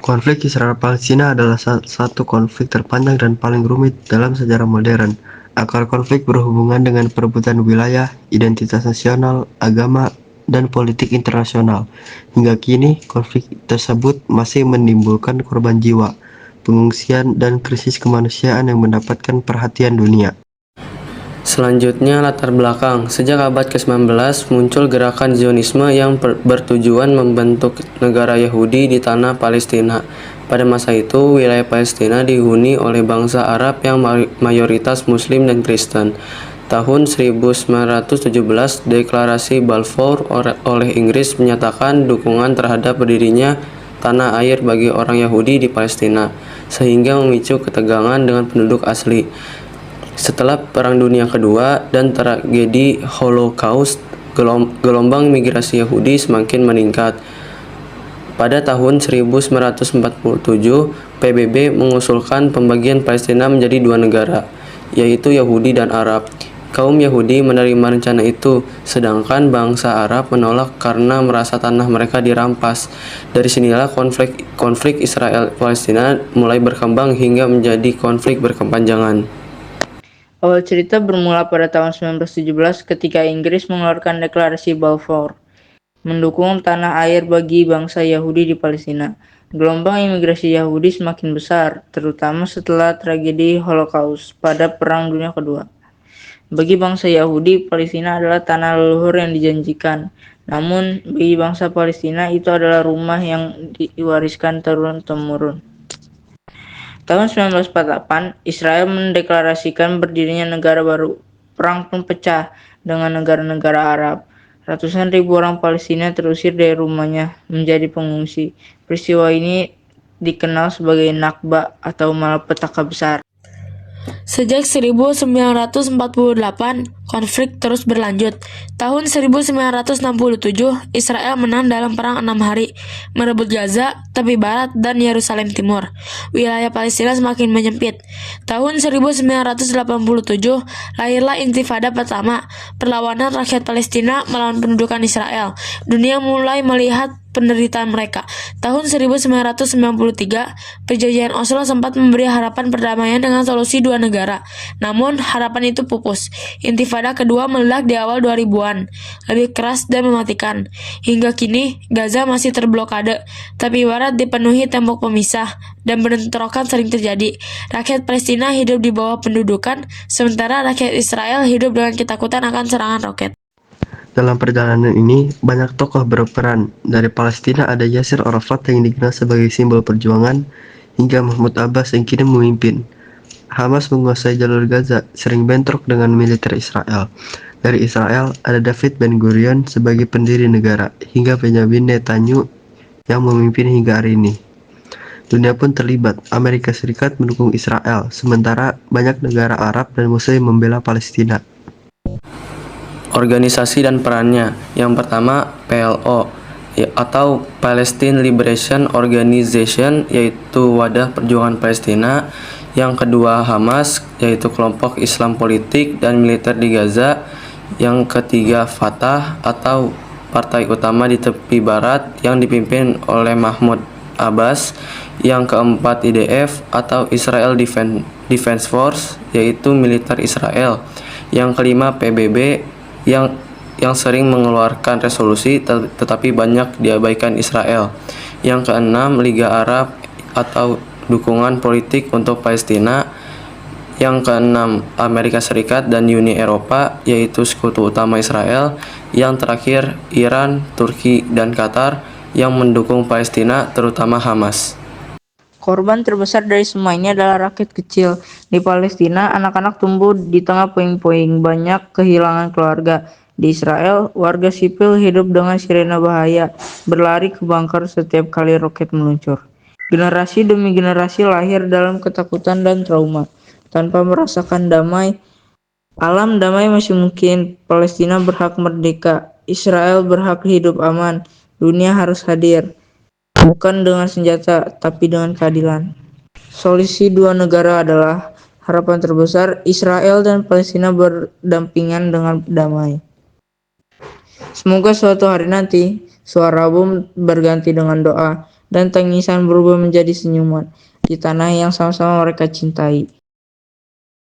Konflik Israel-Palestina adalah satu konflik terpanjang dan paling rumit dalam sejarah modern. Akar konflik berhubungan dengan perebutan wilayah, identitas nasional, agama, dan politik internasional. Hingga kini, konflik tersebut masih menimbulkan korban jiwa, pengungsian, dan krisis kemanusiaan yang mendapatkan perhatian dunia. Selanjutnya, latar belakang. Sejak abad ke-19 muncul gerakan Zionisme yang bertujuan membentuk negara Yahudi di tanah Palestina. Pada masa itu, wilayah Palestina dihuni oleh bangsa Arab yang mayoritas Muslim dan Kristen. Tahun 1917, Deklarasi Balfour oleh Inggris menyatakan dukungan terhadap berdirinya tanah air bagi orang Yahudi di Palestina, sehingga memicu ketegangan dengan penduduk asli. Setelah Perang Dunia Kedua dan tragedi Holocaust, gelombang migrasi Yahudi semakin meningkat. Pada tahun 1947, PBB mengusulkan pembagian Palestina menjadi dua negara, yaitu Yahudi dan Arab. Kaum Yahudi menerima rencana itu, sedangkan bangsa Arab menolak karena merasa tanah mereka dirampas. Dari sinilah konflik Israel-Palestina mulai berkembang hingga menjadi konflik berkepanjangan. Awal cerita bermula pada tahun 1917 ketika Inggris mengeluarkan Deklarasi Balfour, mendukung tanah air bagi bangsa Yahudi di Palestina. Gelombang imigrasi Yahudi semakin besar, terutama setelah tragedi Holocaust pada Perang Dunia Kedua. Bagi bangsa Yahudi, Palestina adalah tanah leluhur yang dijanjikan. Namun, bagi bangsa Palestina itu adalah rumah yang diwariskan turun-temurun. Tahun 1948, Israel mendeklarasikan berdirinya negara baru. Perang pun pecah dengan negara-negara Arab. Ratusan ribu orang Palestina terusir dari rumahnya menjadi pengungsi. Peristiwa ini dikenal sebagai Nakba atau malapetaka besar. Sejak 1948, konflik terus berlanjut. Tahun 1967, Israel menang dalam perang 6 hari, merebut Gaza, tepi barat, dan Yerusalem Timur. Wilayah Palestina semakin menyempit. Tahun 1987, lahirlah Intifada pertama, perlawanan rakyat Palestina melawan pendudukan Israel. Dunia mulai melihat penderitaan mereka. Tahun 1993, perjanjian Oslo sempat memberi harapan perdamaian dengan solusi dua negara. Namun, harapan itu pupus. Intifada kedua meledak di awal 2000-an, lebih keras dan mematikan. Hingga kini, Gaza masih terblokade. Tepi barat dipenuhi tembok pemisah, dan bentrokan sering terjadi. Rakyat Palestina hidup di bawah pendudukan, sementara rakyat Israel hidup dengan ketakutan akan serangan roket. Dalam perjalanan ini, banyak tokoh berperan. Dari Palestina ada Yasser Arafat yang dikenal sebagai simbol perjuangan, hingga Mahmud Abbas yang kini memimpin. Hamas menguasai jalur Gaza, sering bentrok dengan militer Israel. Dari Israel, ada David Ben-Gurion sebagai pendiri negara, hingga Benjamin Netanyahu yang memimpin hingga hari ini. Dunia pun terlibat. Amerika Serikat mendukung Israel, sementara banyak negara Arab dan Muslim membela Palestina. Organisasi dan perannya. Yang pertama, PLO atau Palestine Liberation Organization, yaitu wadah perjuangan Palestina. Yang kedua, Hamas, yaitu kelompok Islam politik dan militer di Gaza. Yang ketiga, Fatah atau partai utama di tepi barat yang dipimpin oleh Mahmud Abbas. Yang keempat, IDF atau Israel Defense Force, yaitu militer Israel. Yang kelima, PBB yang sering mengeluarkan resolusi tetapi banyak diabaikan Israel. Yang keenam, Liga Arab atau dukungan politik untuk Palestina. Yang keenam, Amerika Serikat dan Uni Eropa, yaitu sekutu utama Israel. Yang terakhir, Iran, Turki, dan Qatar yang mendukung Palestina, terutama Hamas. Korban terbesar dari semua ini adalah rakyat kecil. Di Palestina, anak-anak tumbuh di tengah puing-puing, banyak kehilangan keluarga. Di Israel, warga sipil hidup dengan sirena bahaya, berlari ke bunker setiap kali roket meluncur. Generasi demi generasi lahir dalam ketakutan dan trauma. Tanpa merasakan damai, alam damai masih mungkin. Palestina berhak merdeka, Israel berhak hidup aman. Dunia harus hadir. Bukan dengan senjata, tapi dengan keadilan. Solusi dua negara adalah harapan terbesar. Israel dan Palestina berdampingan dengan damai. Semoga suatu hari nanti suara bom berganti dengan doa, dan tangisan berubah menjadi senyuman di tanah yang sama-sama mereka cintai.